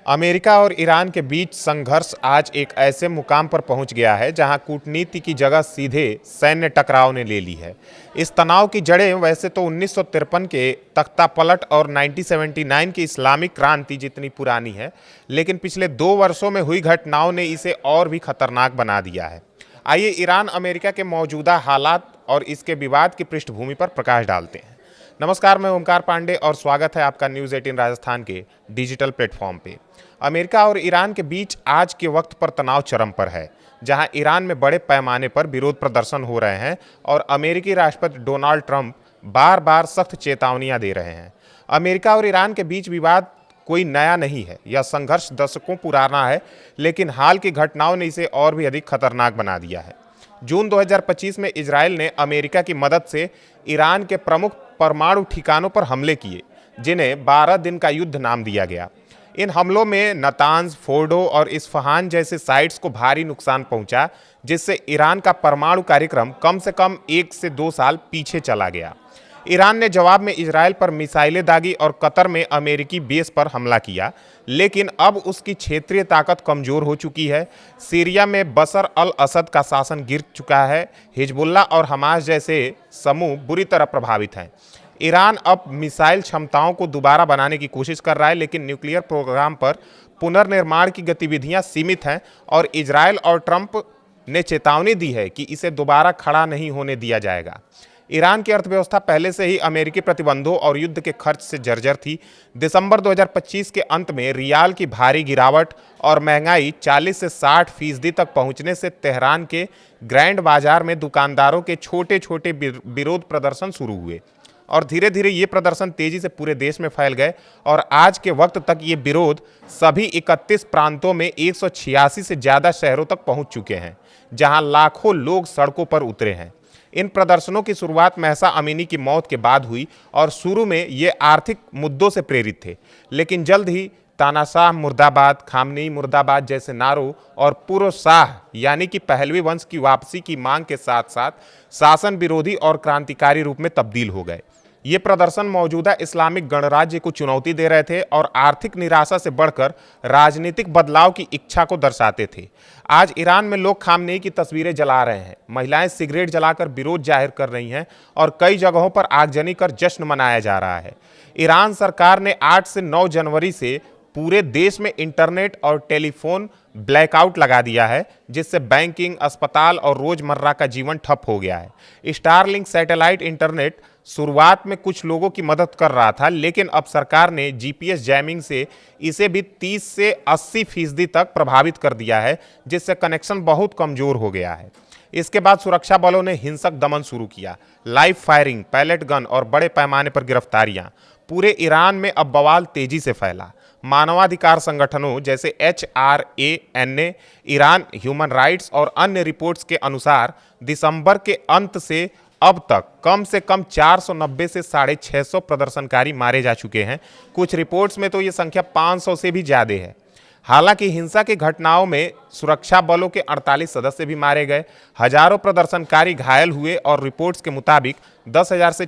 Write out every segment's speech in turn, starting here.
America और Iran के बीच संघर्ष आज एक ऐसे मुकाम पर पहुंच गया है जहां कूटनीति की जगह सीधे सैन्य टकराव ने ले ली है। इस तनाव की जड़ें वैसे तो 1953 के तख्तापलट और 1979 की इस्लामिक क्रांति जितनी पुरानी है, लेकिन पिछले 2 वर्षों में हुई घटनाओं ने इसे और भी खतरनाक बना दिया है। आइए ईरान अमेरिका के मौजूदा हालात और इसके विवाद की पृष्ठभूमि पर प्रकाश डालते हैं। नमस्कार, मैं ओमकार पांडे और स्वागत है आपका न्यूज़ 18 राजस्थान के डिजिटल प्लेटफॉर्म पे। अमेरिका और ईरान के बीच आज के वक्त पर तनाव चरम पर है, जहां ईरान में बड़े पैमाने पर विरोध प्रदर्शन हो रहे हैं और अमेरिकी राष्ट्रपति डोनाल्ड ट्रंप बार बार सख्त चेतावनियां दे रहे हैं। अमेरिका और ईरान के बीच विवाद कोई नया नहीं है, यह संघर्ष दशकों पुराना है, लेकिन हाल की घटनाओं ने इसे और भी अधिक खतरनाक बना दिया है। जून 2025 में इजराइल ने अमेरिका की मदद से ईरान के प्रमुख परमाणु ठिकानों पर हमले किए, जिन्हें 12 दिन का युद्ध नाम दिया गया। इन हमलों में नतांज, फोर्डो और इस्फहान जैसे साइट्स को भारी नुकसान पहुंचा, जिससे ईरान का परमाणु कार्यक्रम कम से कम 1 से 2 साल पीछे चला गया। ईरान ने जवाब में इजराइल पर मिसाइलें दागी और कतर में अमेरिकी बेस पर हमला किया, लेकिन अब उसकी क्षेत्रीय ताकत कमजोर हो चुकी है। सीरिया में बशर अल असद का शासन गिर चुका है। हिजबुल्लाह और हमास जैसे समूह बुरी तरह प्रभावित हैं। ईरान अब मिसाइल क्षमताओं को दोबारा बनाने की कोशिश कर रहा है, लेकिन न्यूक्लियर प्रोग्राम पर पुनर्निर्माण की गतिविधियां सीमित हैं और इजराइल और ट्रंप ने चेतावनी दी है कि इसे दोबारा खड़ा नहीं होने दिया जाएगा। ईरान की अर्थव्यवस्था पहले से ही अमेरिकी प्रतिबंधों और युद्ध के खर्च से जर्जर थी। दिसंबर 2025 के अंत में रियाल की भारी गिरावट और महंगाई 40 से 60% तक पहुंचने से तेहरान के ग्रैंड बाजार में दुकानदारों के छोटे छोटे विरोध प्रदर्शन शुरू हुए और धीरे धीरे ये प्रदर्शन तेजी से पूरे देश में फैल गए और आज के वक्त तक ये विरोध सभी 31 प्रांतों में 186 से ज़्यादा शहरों तक पहुंच चुके हैं, जहां लाखों लोग सड़कों पर उतरे हैं। इन प्रदर्शनों की शुरुआत महसा अमीनी की मौत के बाद हुई और शुरू में ये आर्थिक मुद्दों से प्रेरित थे, लेकिन जल्द ही तानाशाह मुर्दाबाद, खामनेई मुर्दाबाद जैसे नारों और पूर्व शाह यानी कि पहलवी वंश की वापसी की मांग के साथ साथ शासन विरोधी और क्रांतिकारी रूप में तब्दील हो गए। ये प्रदर्शन मौजूदा इस्लामिक गणराज्य को चुनौती दे रहे थे और आर्थिक निराशा से बढ़कर राजनीतिक बदलाव की इच्छा को दर्शाते थे। आज ईरान में लोग खामनेई की तस्वीरें जला रहे हैं, महिलाएं सिगरेट जलाकर विरोध जाहिर कर रही हैं और कई जगहों पर आगजनी कर जश्न मनाया जा रहा है। ईरान सरकार ने 8 से 9 जनवरी से पूरे देश में इंटरनेट और टेलीफोन ब्लैकआउट लगा दिया है, जिससे बैंकिंग, अस्पताल और रोजमर्रा का जीवन ठप हो गया है। स्टारलिंक सैटेलाइट इंटरनेट शुरुआत में कुछ लोगों की मदद कर रहा था, लेकिन अब सरकार ने जीपीएस जैमिंग से इसे भी 30 से 80% तक प्रभावित कर दिया है, जिससे कनेक्शन बहुत कमजोर हो गया है। इसके बाद सुरक्षा बलों ने हिंसक दमन शुरू किया, लाइव फायरिंग, पैलेट गन और बड़े पैमाने पर गिरफ्तारियां। पूरे ईरान में अब बवाल तेजी से फैला। मानवाधिकार संगठनों जैसे HRANA, ईरान ह्यूमन राइट्स और अन्य रिपोर्ट्स के अनुसार दिसंबर के अंत से अब तक कम से कम 490 से 650 प्रदर्शनकारी मारे जा चुके हैं। कुछ रिपोर्ट्स में तो ये संख्या 500 से भी ज़्यादा है। हालांकि हिंसा की घटनाओं में सुरक्षा बलों के 48 सदस्य भी मारे गए, हजारों प्रदर्शनकारी घायल हुए और रिपोर्ट्स के मुताबिक 10,000 से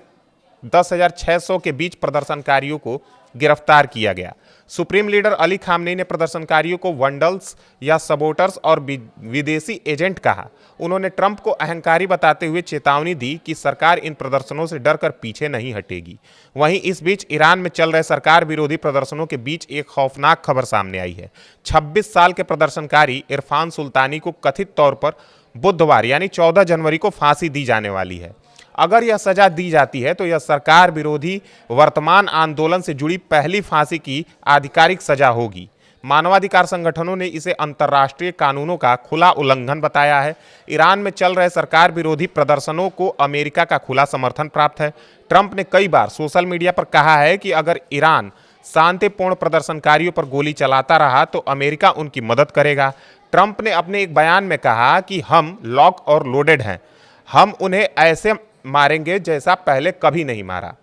10,600 के बीच प्रदर्शनकारियों को गिरफ्तार किया गया। सुप्रीम लीडर अली खामनेई ने प्रदर्शनकारियों को वंडल्स या सबोटर्स और विदेशी एजेंट कहा। उन्होंने ट्रंप को अहंकारी बताते हुए चेतावनी दी कि सरकार इन प्रदर्शनों से डरकर पीछे नहीं हटेगी। वहीं इस बीच ईरान में चल रहे सरकार विरोधी प्रदर्शनों के बीच एक खौफनाक खबर सामने आई है। 26 साल के प्रदर्शनकारी इरफान सुल्तानी को कथित तौर पर बुधवार यानी 14 जनवरी को फांसी दी जाने वाली है। अगर यह सजा दी जाती है तो यह सरकार विरोधी वर्तमान आंदोलन से जुड़ी पहली फांसी की आधिकारिक सजा होगी। मानवाधिकार संगठनों ने इसे अंतर्राष्ट्रीय कानूनों का खुला उल्लंघन बताया है। ईरान में चल रहे सरकार विरोधी प्रदर्शनों को अमेरिका का खुला समर्थन प्राप्त है। ट्रंप ने कई बार सोशल मीडिया पर कहा है कि अगर ईरान शांतिपूर्ण प्रदर्शनकारियों पर गोली चलाता रहा तो अमेरिका उनकी मदद करेगा। ट्रंप ने अपने एक बयान में कहा कि हम लॉक और लोडेड हैं, हम उन्हें ऐसे मारेंगे जैसा पहले कभी नहीं मारा।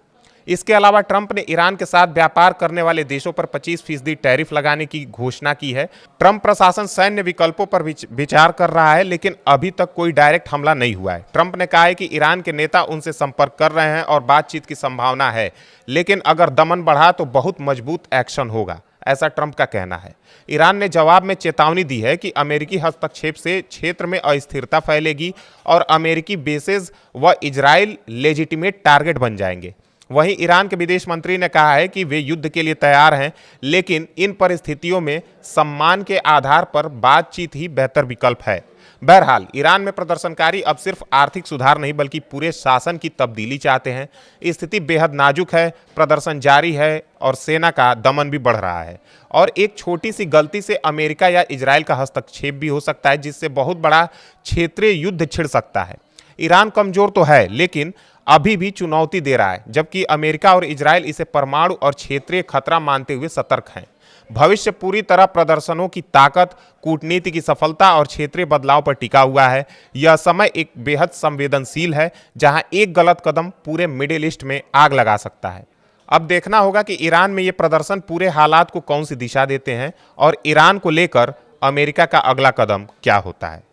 इसके अलावा ट्रंप ने ईरान के साथ व्यापार करने वाले देशों पर 25% टैरिफ लगाने की घोषणा की है। ट्रंप प्रशासन सैन्य विकल्पों पर विचार कर रहा है, लेकिन अभी तक कोई डायरेक्ट हमला नहीं हुआ है। ट्रंप ने कहा है कि ईरान के नेता उनसे संपर्क कर रहे हैं और बातचीत की संभावना है, लेकिन अगर दमन बढ़ा तो बहुत मजबूत एक्शन होगा। ऐसा ट्रंप का कहना है। ईरान ने जवाब में चेतावनी दी है कि अमेरिकी हस्तक्षेप से क्षेत्र में अस्थिरता फैलेगी और अमेरिकी बेसेस व इजराइल लेजिटिमेट टारगेट बन जाएंगे। वहीं ईरान के विदेश मंत्री ने कहा है कि वे युद्ध के लिए तैयार हैं, लेकिन इन परिस्थितियों में सम्मान के आधार पर बातचीत ही बेहतर विकल्प है। बहरहाल ईरान में प्रदर्शनकारी अब सिर्फ आर्थिक सुधार नहीं बल्कि पूरे शासन की तब्दीली चाहते हैं। स्थिति बेहद नाजुक है, प्रदर्शन जारी है और सेना का दमन भी बढ़ रहा है और एक छोटी सी गलती से अमेरिका या इजराइल का हस्तक्षेप भी हो सकता है, जिससे बहुत बड़ा क्षेत्रीय युद्ध छिड़ सकता है। ईरान कमजोर तो है लेकिन अभी भी चुनौती दे रहा है, जबकि अमेरिका और इजराइल इसे परमाणु और क्षेत्रीय खतरा मानते हुए सतर्क हैं। भविष्य पूरी तरह प्रदर्शनों की ताकत, कूटनीति की सफलता और क्षेत्रीय बदलाव पर टिका हुआ है। यह समय एक बेहद संवेदनशील है जहां एक गलत कदम पूरे मिडिल ईस्ट में आग लगा सकता है। अब देखना होगा कि ईरान में ये प्रदर्शन पूरे हालात को कौन सी दिशा देते हैं और ईरान को लेकर अमेरिका का अगला कदम क्या होता है।